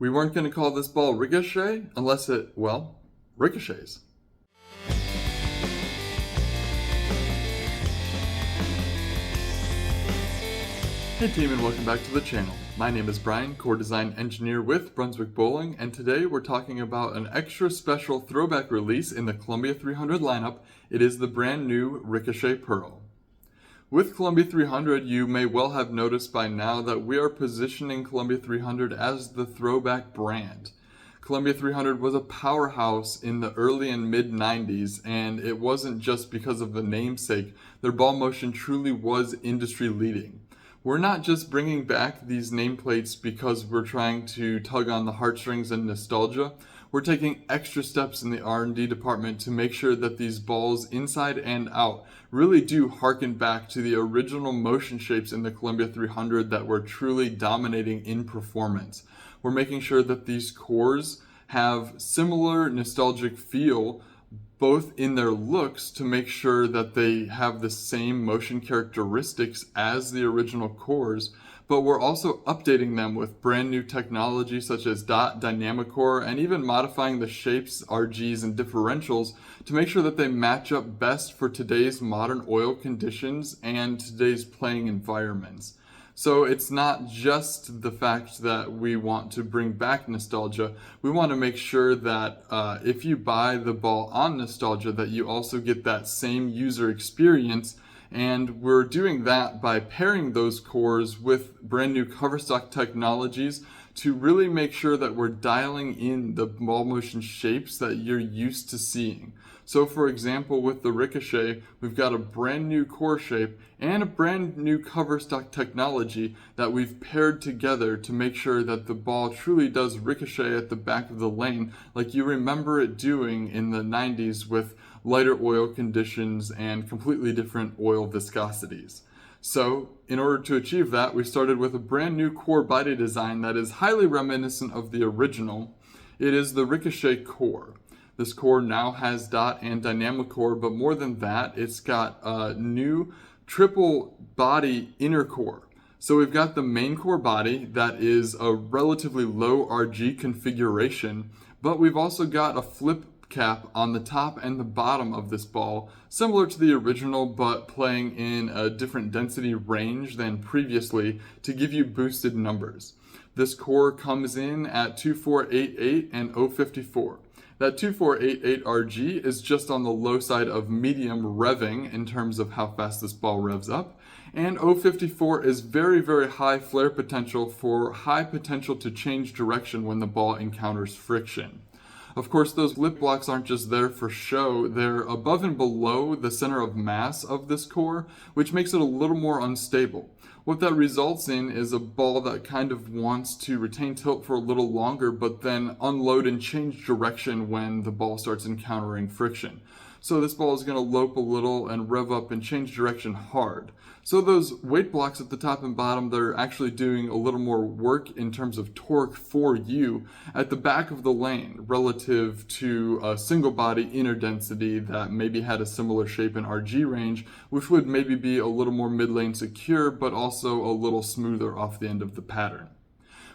We weren't going to call this ball Ricochet unless it, well, ricochets. Hey team, and welcome back to the channel. My name is Brian, core design engineer with Brunswick Bowling, and today we're talking about an extra special throwback release in the Columbia 300 lineup. It is the brand new Ricochet Pearl. With Columbia 300, you may well have noticed by now that we are positioning Columbia 300 as the throwback brand. Columbia 300 was a powerhouse in the early and mid 90s, and it wasn't just because of the namesake. Their ball motion truly was industry leading. We're not just bringing back these nameplates because we're trying to tug on the heartstrings and nostalgia. We're taking extra steps in the R&D department to make sure that these balls inside and out really do harken back to the original motion shapes in the Columbia 300 that were truly dominating in performance. We're making sure that these cores have similar nostalgic feel both in their looks to make sure that they have the same motion characteristics as the original cores, but we're also updating them with brand new technology such as dot, dynamic core, and even modifying the shapes, RGs, and differentials to make sure that they match up best for today's modern oil conditions and today's playing environments. So it's not just the fact that we want to bring back nostalgia. We want to make sure that if you buy the ball on nostalgia, that you also get that same user experience. And we're doing that by pairing those cores with brand new cover stock technologies to really make sure that we're dialing in the ball motion shapes that you're used to seeing. So for example, with the Ricochet, we've got a brand new core shape and a brand new cover stock technology that we've paired together to make sure that the ball truly does ricochet at the back of the lane like you remember it doing in the 90s with lighter oil conditions and completely different oil viscosities. So in order to achieve that, we started with a brand new core body design that is highly reminiscent of the original. It is the Ricochet core. This core now has dot and dynamic core, but more than that, it's got a new triple body inner core. So we've got the main core body that is a relatively low RG configuration, but we've also got a flip cap on the top and the bottom of this ball, similar to the original, but playing in a different density range than previously to give you boosted numbers. This core comes in at 2488 and 054. That 2488 RG is just on the low side of medium revving in terms of how fast this ball revs up. And 054 is very, very high flare potential for high potential to change direction when the ball encounters friction. Of course, those lip blocks aren't just there for show, they're above and below the center of mass of this core, which makes it a little more unstable. What that results in is a ball that kind of wants to retain tilt for a little longer, but then unload and change direction when the ball starts encountering friction. So this ball is going to lope a little and rev up and change direction hard. So those weight blocks at the top and bottom, they're actually doing a little more work in terms of torque for you at the back of the lane relative to a single body inner density that maybe had a similar shape and RG range, which would maybe be a little more mid-lane secure, but also a little smoother off the end of the pattern.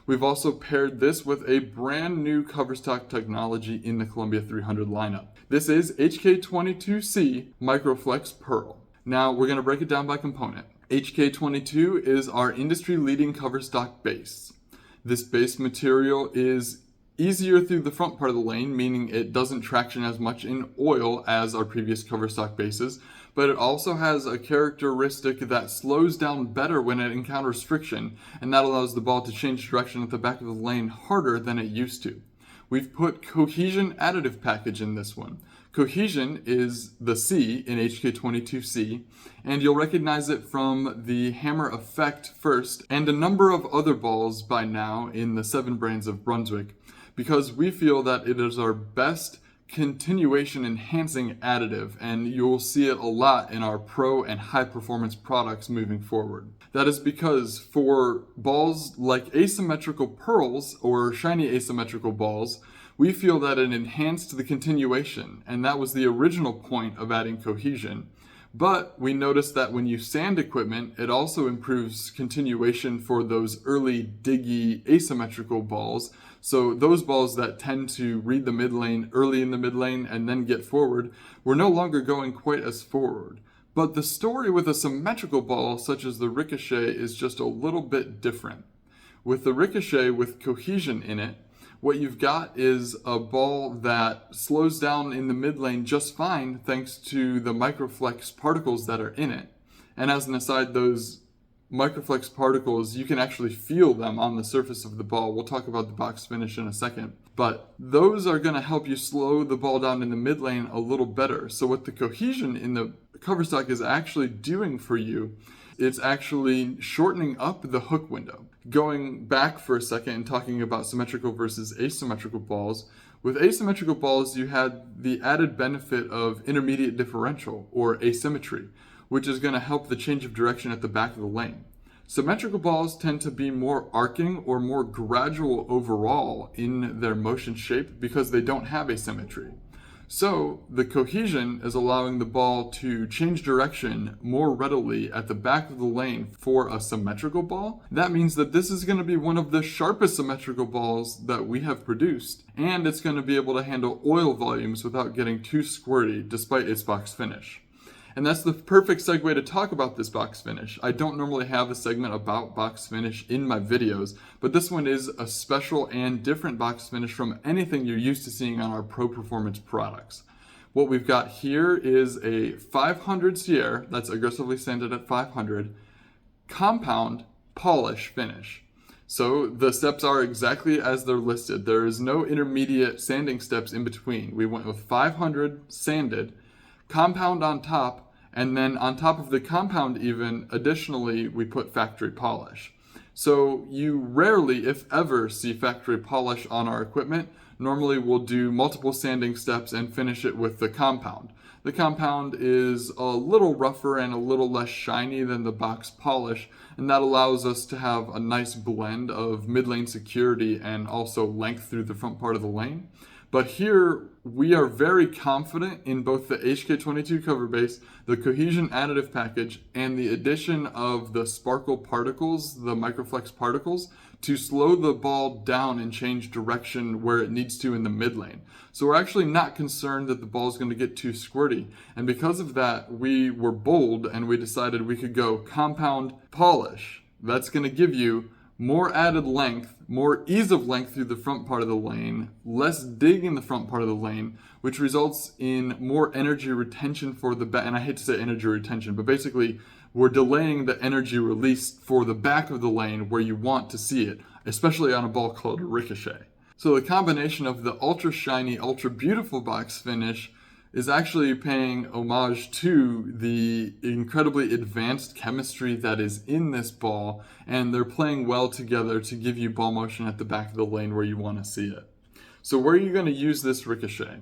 We've also paired this with a brand new cover stock technology in the Columbia 300 lineup. This is HK22C MicroFlex Pearl. Now we're going to break it down by component. HK22 is our industry-leading cover stock base. This base material is easier through the front part of the lane, meaning it doesn't traction as much in oil as our previous cover stock bases, but it also has a characteristic that slows down better when it encounters friction, and that allows the ball to change direction at the back of the lane harder than it used to. We've put cohesion additive package in this one. Cohesion is the C in HK22C, and you'll recognize it from the hammer effect first and a number of other balls by now in the 7 brands of Brunswick, because we feel that it is our best continuation enhancing additive, and you'll see it a lot in our pro and high performance products moving forward. That is because for balls like asymmetrical pearls or shiny asymmetrical balls, we feel that it enhanced the continuation, and that was the original point of adding cohesion. But we noticed that when you sand equipment, it also improves continuation for those early diggy asymmetrical balls. So those balls that tend to read the mid lane early in the mid lane and then get forward, we're no longer going quite as forward. But the story with a symmetrical ball such as the Ricochet is just a little bit different. With the Ricochet with cohesion in it, what you've got is a ball that slows down in the mid lane just fine thanks to the MicroFlex particles that are in it. And as an aside, those MicroFlex particles, you can actually feel them on the surface of the ball. We'll talk about the box finish in a second. But those are going to help you slow the ball down in the mid lane a little better. So what the cohesion in the cover stock is actually doing for you, it's actually shortening up the hook window. Going back for a second and talking about symmetrical versus asymmetrical balls, with asymmetrical balls you had the added benefit of intermediate differential or asymmetry, which is going to help the change of direction at the back of the lane. Symmetrical balls tend to be more arcing or more gradual overall in their motion shape because they don't have asymmetry. So the cohesion is allowing the ball to change direction more readily at the back of the lane for a symmetrical ball. That means that this is going to be one of the sharpest symmetrical balls that we have produced, and it's going to be able to handle oil volumes without getting too squirty despite its box finish. And that's the perfect segue to talk about this box finish. I don't normally have a segment about box finish in my videos, but this one is a special and different box finish from anything you're used to seeing on our Pro Performance products. What we've got here is a 500 Sierra, that's aggressively sanded at 500, compound polish finish. So the steps are exactly as they're listed. There is no intermediate sanding steps in between. We went with 500 sanded, compound on top, and then on top of the compound even, additionally, we put factory polish. So you rarely, if ever, see factory polish on our equipment. Normally we'll do multiple sanding steps and finish it with the compound. The compound is a little rougher and a little less shiny than the box polish, and that allows us to have a nice blend of mid-lane security and also length through the front part of the lane. But here, we are very confident in both the HK22 cover base, the cohesion additive package, and the addition of the sparkle particles, the MicroFlex particles, to slow the ball down and change direction where it needs to in the mid lane. So we're actually not concerned that the ball is going to get too squirty. And because of that, we were bold and we decided we could go compound polish. That's going to give you more added length, more ease of length through the front part of the lane, less dig in the front part of the lane, which results in more energy retention for the back. And I hate to say energy retention, but basically we're delaying the energy release for the back of the lane where you want to see it, especially on a ball called Ricochet. So the combination of the ultra shiny, ultra beautiful box finish is actually paying homage to the incredibly advanced chemistry that is in this ball, and they're playing well together to give you ball motion at the back of the lane where you want to see it. So where are you going to use this Ricochet?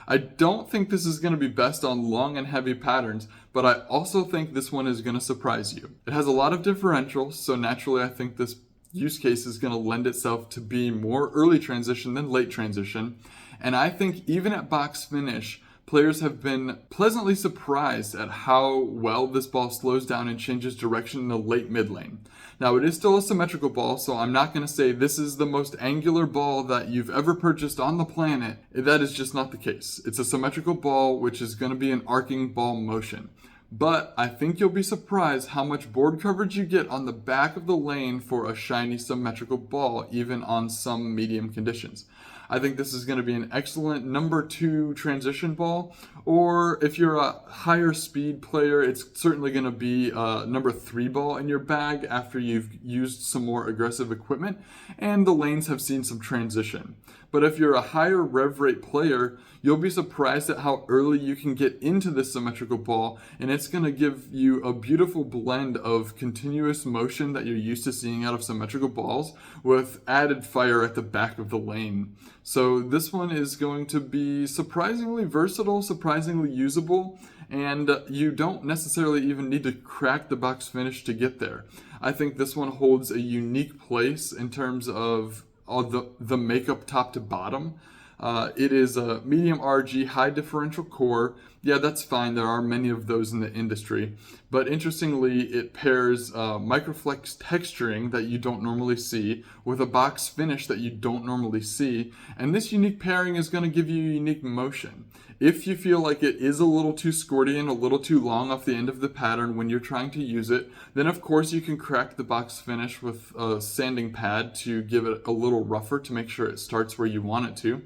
I don't think this is going to be best on long and heavy patterns, but I also think this one is going to surprise you. It has a lot of differentials, so naturally I think this use case is going to lend itself to be more early transition than late transition, and I think even at box finish, players have been pleasantly surprised at how well this ball slows down and changes direction in the late mid lane. Now, it is still a symmetrical ball, so I'm not going to say this is the most angular ball that you've ever purchased on the planet. That is just not the case. It's a symmetrical ball, which is going to be an arcing ball motion. But I think you'll be surprised how much board coverage you get on the back of the lane for a shiny symmetrical ball, even on some medium conditions. I think this is going to be an excellent number 2 transition ball, or if you're a higher speed player, it's certainly going to be a number 3 ball in your bag after you've used some more aggressive equipment and the lanes have seen some transition. But if you're a higher rev rate player, you'll be surprised at how early you can get into this symmetrical ball, and it's going to give you a beautiful blend of continuous motion that you're used to seeing out of symmetrical balls with added fire at the back of the lane. So this one is going to be surprisingly versatile, surprisingly usable, and you don't necessarily even need to crack the box finish to get there. I think this one holds a unique place in terms of the makeup top to bottom. It is a medium RG high differential core. Yeah, that's fine. There are many of those in the industry. But interestingly, it pairs MicroFlex texturing that you don't normally see with a box finish that you don't normally see. And this unique pairing is going to give you unique motion. If you feel like it is a little too squirty and a little too long off the end of the pattern when you're trying to use it, then of course you can crack the box finish with a sanding pad to give it a little rougher to make sure it starts where you want it to.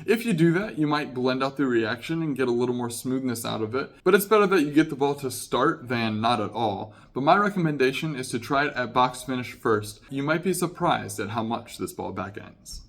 If you do that, you might blend out the reaction and get a little more smoothness out of it, but it's better that you get the ball to start than not at all. But my recommendation is to try it at box finish first. You might be surprised at how much this ball back ends.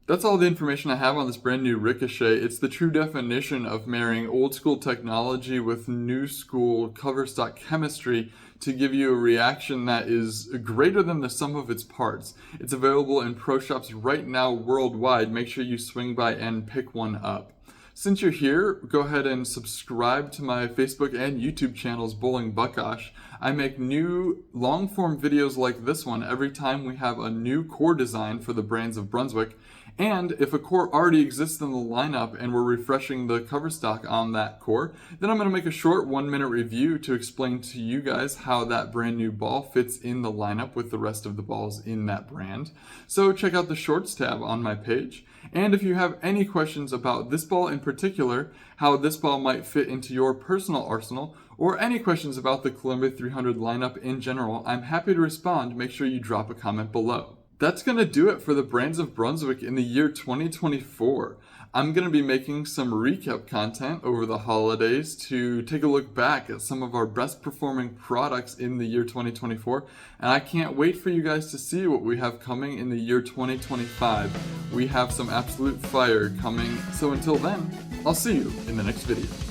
That's all the information I have on this brand new Ricochet. It's the true definition of marrying old school technology with new school cover stock chemistry to give you a reaction that is greater than the sum of its parts. It's available in pro shops right now worldwide. Make sure you swing by and pick one up. Since you're here, go ahead and subscribe to my Facebook and YouTube channels, Bowling Buckosh. I make new long-form videos like this one every time we have a new core design for the brands of Brunswick. And if a core already exists in the lineup and we're refreshing the cover stock on that core, then I'm going to make a short 1-minute review to explain to you guys how that brand new ball fits in the lineup with the rest of the balls in that brand. So check out the Shorts tab on my page. And if you have any questions about this ball in particular, how this ball might fit into your personal arsenal, or any questions about the Columbia 300 lineup in general, I'm happy to respond. Make sure you drop a comment below. That's going to do it for the brands of Brunswick in the year 2024. I'm going to be making some recap content over the holidays to take a look back at some of our best performing products in the year 2024. And I can't wait for you guys to see what we have coming in the year 2025. We have some absolute fire coming. So until then, I'll see you in the next video.